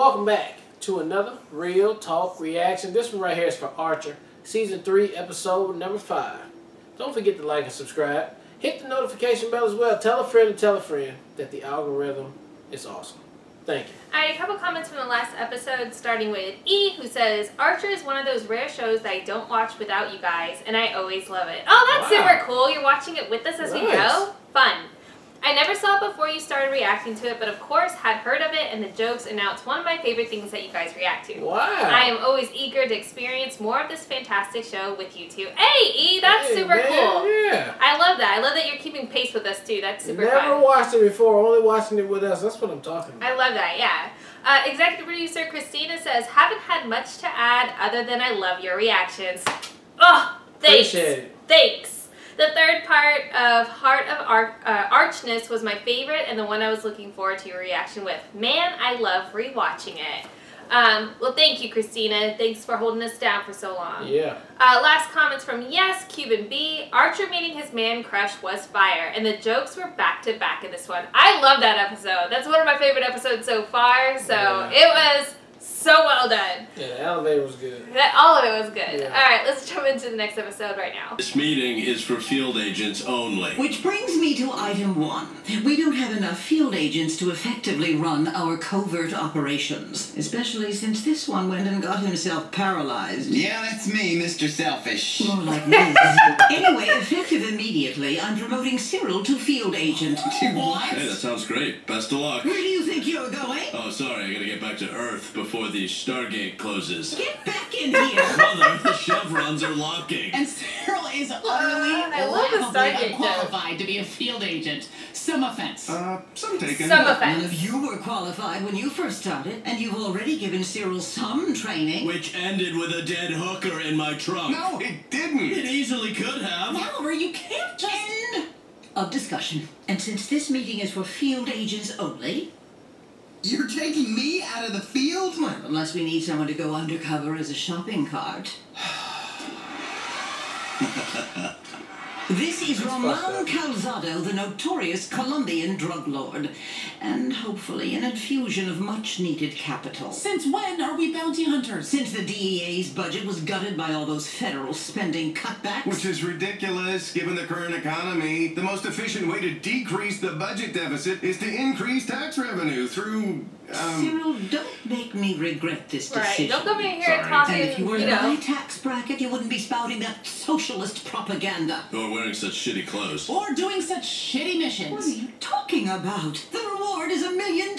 welcome back to another Real Talk reaction. This one right here is for Archer, Season 3, Episode number 5. Don't forget to like and subscribe. Hit the notification bell as well. Tell a friend and tell a friend that the algorithm is awesome. Thank you. Alright, a couple comments from the last episode, starting with E, who says, Archer is one of those rare shows that I don't watch without you guys, and I always love it. Oh, that's super cool. You're watching it with us as we go? Fun. I never saw it before you started reacting to it, but of course had heard of it and the jokes, and now it's one of my favorite things that you guys react to. Wow. I am always eager to experience more of this fantastic show with you two. Hey, E, that's super cool. Yeah. I love that. I love that you're keeping pace with us too. That's super fun. Never watched it before, only watching it with us. That's what I'm talking about. I love that, yeah. Executive producer Christina says, haven't had much to add other than I love your reactions. Oh, thanks. Appreciate it. Thanks. The third part of Heart of Archness was my favorite and the one I was looking forward to your reaction with. Man, I love rewatching it. Well, thank you, Christina. Thanks for holding us down for so long. Yeah. Last comments from Yes, Cuban B. Archer meeting his man crush was fire, and the jokes were back to back in this one. I love that episode. That's one of my favorite episodes so far, so it was so well done. Yeah, the elevator was good. All of it was good. Yeah. Alright, let's jump into the next episode right now. This meeting is for field agents only. Which brings me to item 1. We don't have enough field agents to effectively run our covert operations. Especially since this one went and got himself paralyzed. Yeah, that's me, Mr. Selfish. More like me. Anyway, effective immediately, I'm promoting Cyril to field agent. What? Hey, that sounds great. Best of luck. Where do you think you're going? Oh, sorry, I gotta get back to Earth before the Stargate closes. Get back in here! Mother, the chevrons are locking. And Cyril is utterly I love the Stargate unqualified to be a field agent. Some offense. Some taken. Some None offense. of you were qualified when you first started, and you've already given Cyril some training. Which ended with a dead hooker in my trunk. No, it didn't. It easily could have. Mallory, you can't just... End of discussion. And since this meeting is for field agents only... You're taking me out of the field? Well, unless we need someone to go undercover as a shopping cart. This is Roman Calzado, the notorious Colombian drug lord, and hopefully an infusion of much-needed capital. Since when are we bounty hunters? Since the DEA's budget was gutted by all those federal spending cutbacks. Which is ridiculous, given the current economy. The most efficient way to decrease the budget deficit is to increase tax revenue through, Cyril, don't make me regret this decision. Right, don't come in here talking, And if you were in my tax bracket, you wouldn't be spouting that socialist propaganda. Or wearing such shitty clothes. Or doing such shitty missions. What are you talking about? The reward is $1 million.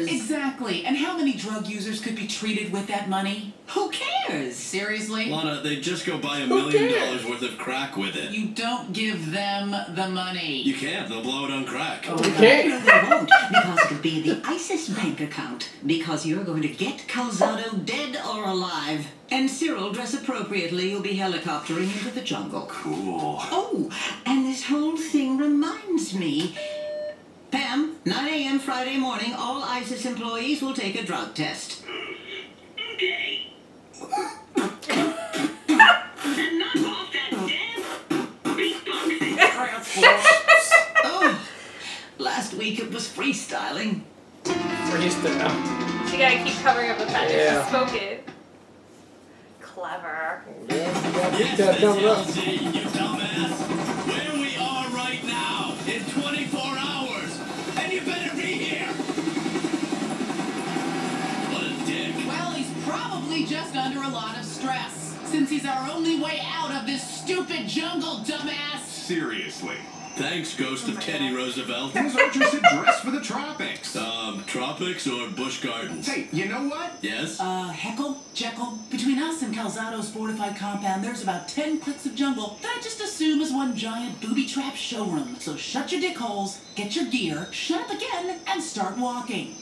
Exactly. And how many drug users could be treated with that money? Who cares? Seriously? Lana, they just go buy $1 million worth of crack with it. You don't give them the money. You can't. They'll blow it on crack. Oh, okay. No, they won't, because it'll be in the ISIS bank account. Because you're going to get Calzado dead or alive. And Cyril, dress appropriately, you'll be helicoptering into the jungle. Cool. Oh, and this whole thing reminds me. Pam, 9 a.m. Friday morning, all ISIS employees will take a drug test. Okay. And knock off that damn beatboxing. Oh, last week it was freestyling. Freestyle. She gotta keep covering up the fact that she spoke it. Clever. Yes, Miss Elsie, you dumbass. Where we are right now in 24 hours. And you better be here. What a dick. Well, he's probably just under a lot of stress. Since he's our only way out of this stupid jungle, dumbass. Seriously. Thanks, ghost of Teddy Roosevelt. Those Archer said dress for the tropics. Tropics or Busch Gardens? Hey, you know what? Yes? Heckle, Jekyll, between us and Calzado's fortified compound, there's about 10 clicks of jungle that I just assume is one giant booby-trap showroom. So shut your dick holes, get your gear, shut up again, and start walking.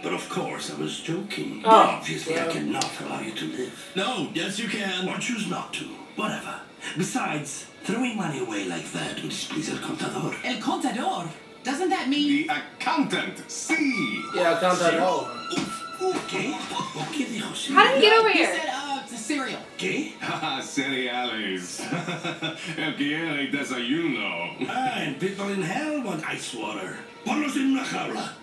But of course, I was joking. Oh, Obviously, I cannot allow you to live. No, yes you can. Or choose not to. Whatever. Besides, throwing money away like that would displease El Contador. El Contador? Doesn't that mean... The accountant. See. Yeah, Contador. ¿Qué? ¿Qué dijo? How did you get over He here? said, cereal. ¿Qué? Haha, cereales. El quiere desayuno. And people in hell want ice water. Ponlos en una jaula.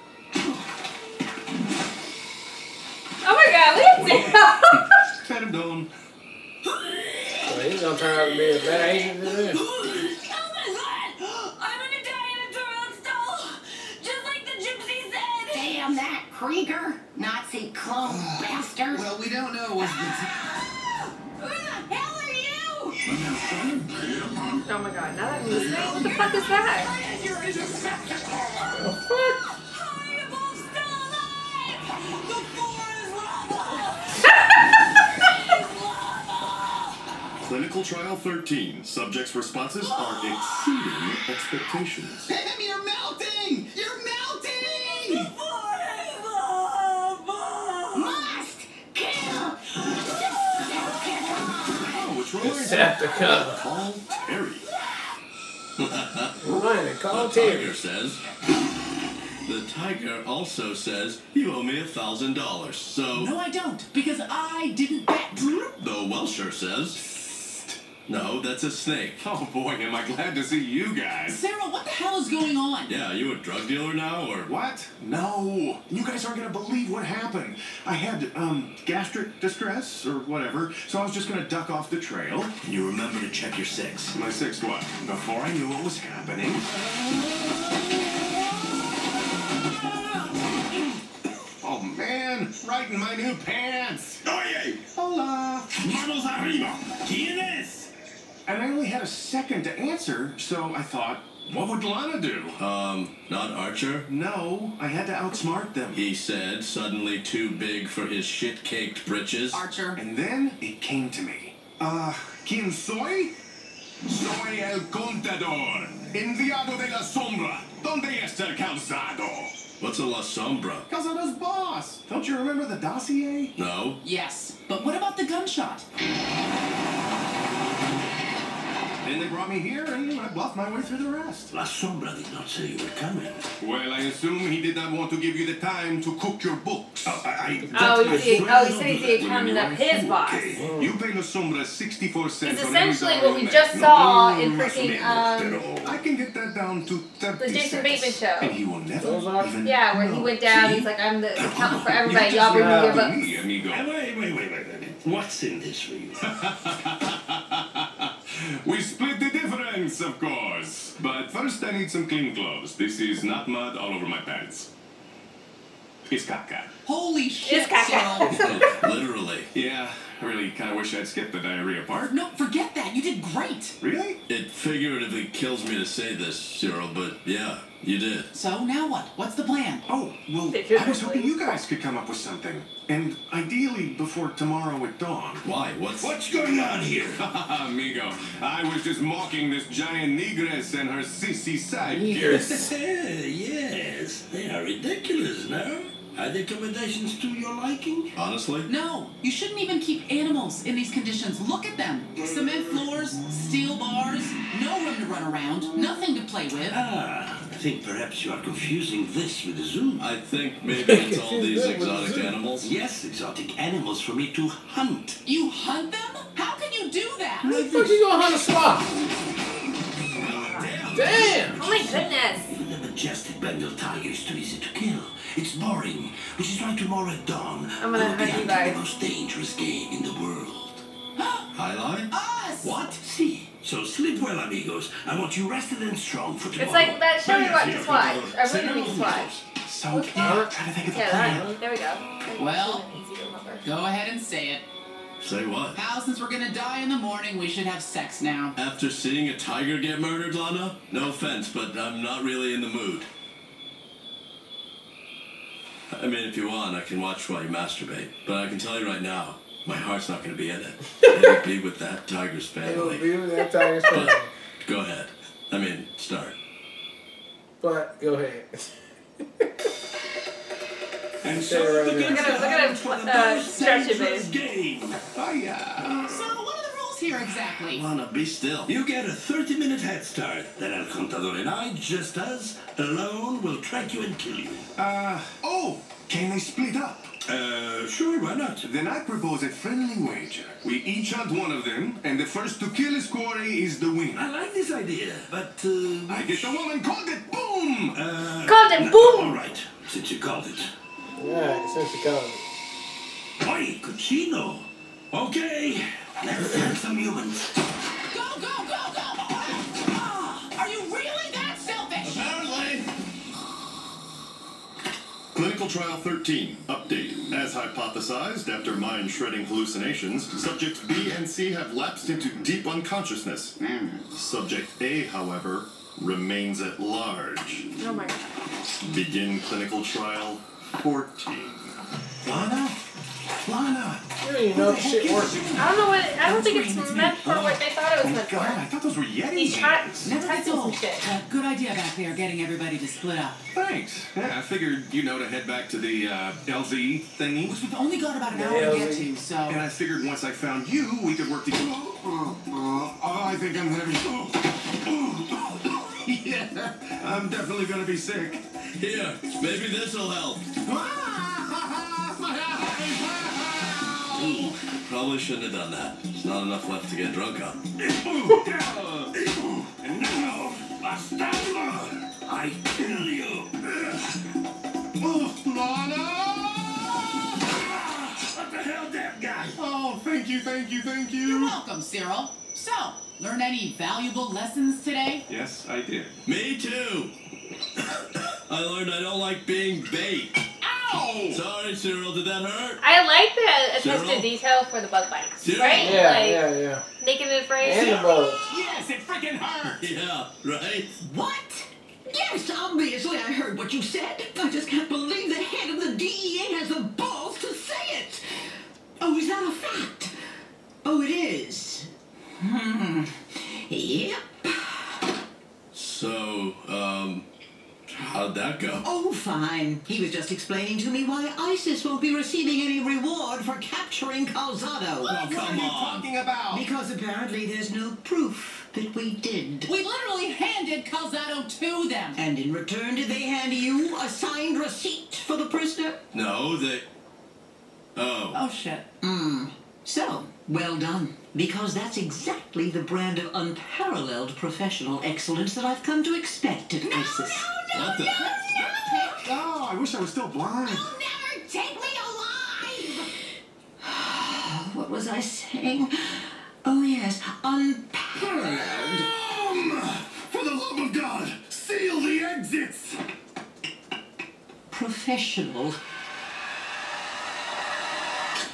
Pardon. So he's gonna turn out to be a bad agent in there. Oh my god! I'm gonna die in a toilet stall! Just like the gypsy said! Damn that Krieger! Nazi clone bastard! Well, we don't know what's Who the hell are you? Oh my god, now that I'm listening, what the fuck is that? Horrible's still alive! The floor is lava! Clinical trial 13. Subjects' responses are exceeding expectations. Pam, you're melting! You're melting! The floor is lava! Must kill! Oh, which reminds me. Decepticon. Call Terry. Ryan, call The Terry. tiger says. The tiger also says you owe me $1,000. So No, I don't, because I didn't bet. the Welsher says. No, that's a snake. Oh boy, am I glad to see you guys. Sarah, what the hell is going on? Yeah, you a drug dealer now, or What? No. You guys aren't gonna believe what happened. I had, gastric distress or whatever, so I was just gonna duck off the trail. you remember to check your six? My sixth what? Before I knew what was happening. Oh man, right in my new pants. Oye! Hola. Manos arriba! ¿Quién es? And I only had a second to answer, so I thought, what would Lana do? Not Archer? No, I had to outsmart them. He said, suddenly too big for his shit-caked britches. Archer. And then it came to me. ¿Quién soy? Soy el Contador, enviado de la sombra. ¿Dónde está el calzado? What's a La Sombra? Calzado's boss. Don't you remember the dossier? No. Yes, but what about the gunshot? Then they brought me here, and I bluffed my way through the rest. La Sombra did not say you were coming. Well, I assume he did not want to give you the time to cook your books. He said he counted up his boss. You pay La Sombra 64 cents. He's on every essentially dollar what we you just make. saw in No, freaking, I can get that down to 30 the Jason cents. Bateman show. And he will never Those are- even Yeah, where he went down, See? he's like, I'm the accountant for You everybody, just y'all bring me lied your to books. me, amigo. Wait. What's in this for you? We split the difference, of course. But first I need some clean clothes. This is not mud all over my pants. It's caca. Holy shit, It's caca. Cyril. Literally. Yeah, I really kind of wish I'd skipped the diarrhea part. No, forget that. You did great. Really? It figuratively kills me to say this, Cyril, but yeah, you did. So now what? What's the plan? Oh, well, I was hoping you guys could come up with something. And ideally before tomorrow at dawn. Why? What's going on here? Amigo, I was just mocking this giant negress and her sissy sidekick. Yes, they are ridiculous, no? Are the accommodations to your liking? Honestly? No, you shouldn't even keep animals in these conditions. Look at them. Cement floors, steel bars, no room to run around, nothing to play with. I think perhaps you are confusing this with the zoo. I think maybe it's all these exotic animals. Yes, exotic animals for me to hunt. You hunt them? How can you do that? How the fuck you gonna hunt a sloth? Damn! Oh my goodness. Even the majestic Bengal tiger is too easy to kill. It's boring, which is why tomorrow at dawn, I'm gonna we'll be hunt you hunting guys. the most dangerous game in the world. Highlight? Us! What? See. So sleep well, amigos. I want you rested and strong for tomorrow. It's like that show we just watched. Our movie we just watched. So, yeah, try to think of the Yeah, plan. that. There we go. Well. Easy to remember. Go ahead and say it. Say what? How, since we're gonna die in the morning, we should have sex now. After seeing a tiger get murdered, Lana? No offense, but I'm not really in the mood. I mean, if you want, I can watch while you masturbate. But I can tell you right now, my heart's not going to be in it. It'll be with that tiger's It'll family. be with that tiger's family. But go ahead. I mean, start. But go ahead. And Say it right Look at him stretch it, babe. game. Hiya. So, what are the rules here exactly? Lana, be still. You get a 30-minute head start. Then El Contador and I, just us, alone, will track you and kill you. Oh, can they split up? Sure, why not? Then I propose a friendly wager. We each hunt one of them, and the first to kill his quarry is the winner. I like this idea, but, I get the woman called it. Boom! Called it boom! All right, since you called it. Alright, since you called it. Oi, cochino. Okay, let's have some humans. Go, go, go, go! Are you really that selfish? Apparently. Clinical Trial 13, update. As hypothesized, after mind-shredding hallucinations, subjects B and C have lapsed into deep unconsciousness. Subject A, however, remains at large. Oh my god. Begin Clinical Trial 14. Lana? Lana! You don't even know if shit works. I don't think it's meant for what they thought it was meant God, I for. thought those were Yeti He's hands. Never Testing gets some old. shit. Good idea back there, getting everybody to split up. Thanks. Yeah, I figured, to head back to the LZ thingy. Which we've only got about an hour to get to, so... And I figured once I found you, we could work together. I think I'm gonna be... yeah, I'm definitely gonna be sick. Here, maybe this'll help. Ooh, probably shouldn't have done that. There's not enough left to get drunk on. And now, bastardo, I kill you. Lana! What the hell, that guy? Oh, thank you. You're welcome, Cyril. So, learn any valuable lessons today? Yes, I did. Me too. I learned I don't like being bait. Ow! Sorry, Cyril, did that hurt? I like the attention Cyril? to detail for the bug bites, Cyril? right? Yeah. Naked and afraid. And the bugs. Yes, it freaking hurt! Yeah, right? What? Yes, obviously I heard what you said. I just can't believe the head of the DEA has the balls to say it. Oh, is that a fact? Oh, it is. Yep. So, how'd that go? Oh, fine. He was just explaining to me why ISIS won't be receiving any reward for capturing Calzado. Oh, come on. Talking about? Because apparently there's no proof that we did. We literally handed Calzado to them. And in return, did they hand you a signed receipt for the prisoner? No, they... Oh. Oh, shit. So, well done. Because that's exactly the brand of unparalleled professional excellence that I've come to expect at ISIS. What the... Oh, I wish I was still blind. You'll never take me alive! What was I saying? Oh, yes, unparalleled. For the love of God, seal the exits! Professional.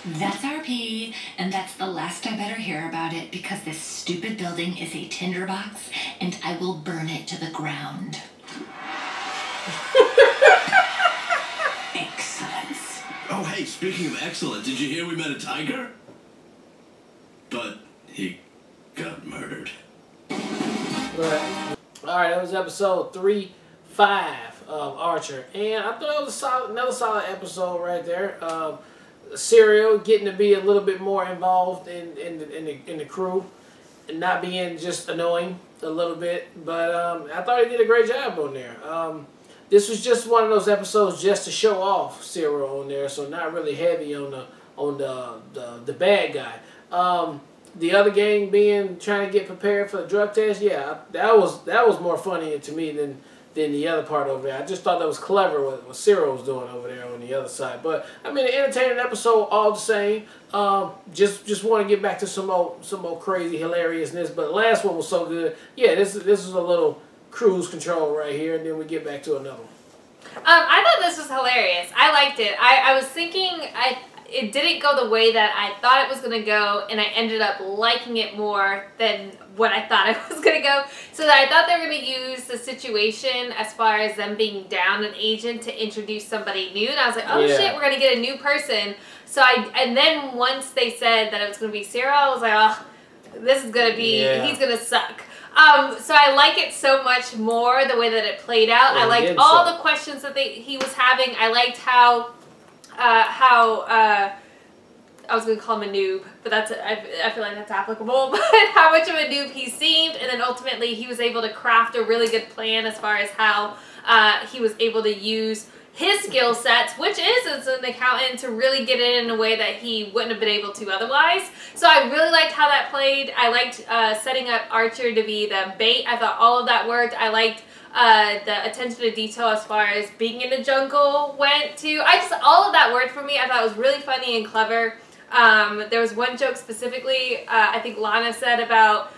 That's RP, and that's the last I better hear about it because this stupid building is a tinderbox, and I will burn it to the ground. Excellence. Oh, hey, speaking of excellent, did you hear we met a tiger? But he got murdered. Right. Alright, that was episode 3-5 of Archer. And I thought it was another solid episode right there. Serial getting to be a little bit more involved in the crew and not being just annoying a little bit, but I thought he did a great job on there. This was just one of those episodes just to show off Serial on there, so not really heavy on the bad guy. The other gang being trying to get prepared for the drug test, yeah, that was more funny to me than the other part over there. I just thought that was clever what Cyril was doing over there on the other side. But I mean, an entertaining episode all the same. Just want to get back to some more crazy hilariousness. But the last one was so good. Yeah, this is a little cruise control right here, and then we get back to another one. I thought this was hilarious. I liked it. I was thinking it didn't go the way that I thought it was going to go, and I ended up liking it more than what I thought it was going to go. So that I thought they were going to use the situation as far as them being down an agent to introduce somebody new. And I was like, oh shit, we're going to get a new person. So and then once they said that it was going to be Cyril, I was like, oh, this is going to be, he's going to suck. So I like it so much more the way that it played out. I liked all the questions that he was having. I liked how I was going to call him a noob, but I feel like that's applicable, but how much of a noob he seemed, and then ultimately he was able to craft a really good plan as far as how he was able to use his skill sets, which is as an accountant, to really get it in a way that he wouldn't have been able to otherwise. So I really liked how that played. I liked setting up Archer to be the bait. I thought all of that worked. I liked the attention to detail as far as being in the jungle went too. All of that worked for me. I thought it was really funny and clever. There was one joke specifically, I think Lana said about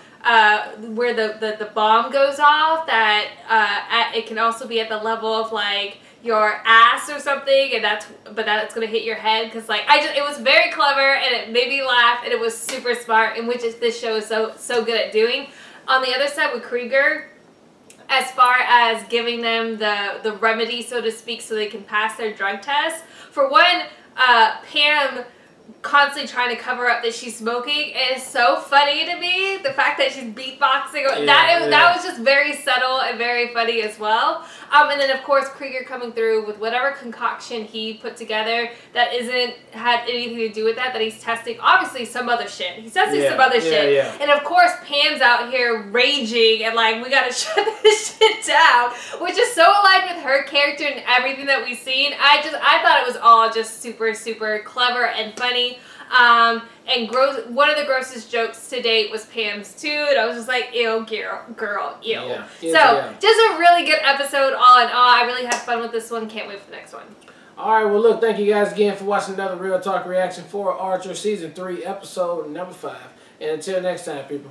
where the bomb goes off, that it can also be at the level of like your ass or something, and that's gonna hit your head, because like it was very clever and it made me laugh and it was super smart, and which this show is so good at doing. On the other side with Krieger, as far as giving them the remedy, so to speak, so they can pass their drug test. For one, Pam constantly trying to cover up that she's smoking. It is so funny to me, the fact that she's beatboxing. That was just very subtle and very funny as well. And then of course Krieger coming through with whatever concoction he put together that had anything to do with that he's testing. Obviously some other shit. He's testing some other shit. Yeah. And of course Pam's out here raging and like, we gotta shut this shit down, which is so aligned with her character and everything that we've seen. I thought it was all just super, super clever and funny. And one of the grossest jokes to date was Pam's too, and I was just like, ew, girl, ew. Yeah. Just a really good episode all in all. I really had fun with this one. Can't wait for the next one. Alright, well look, thank you guys again for watching another Real Talk reaction for Archer Season 3, Episode number 5. And until next time, people.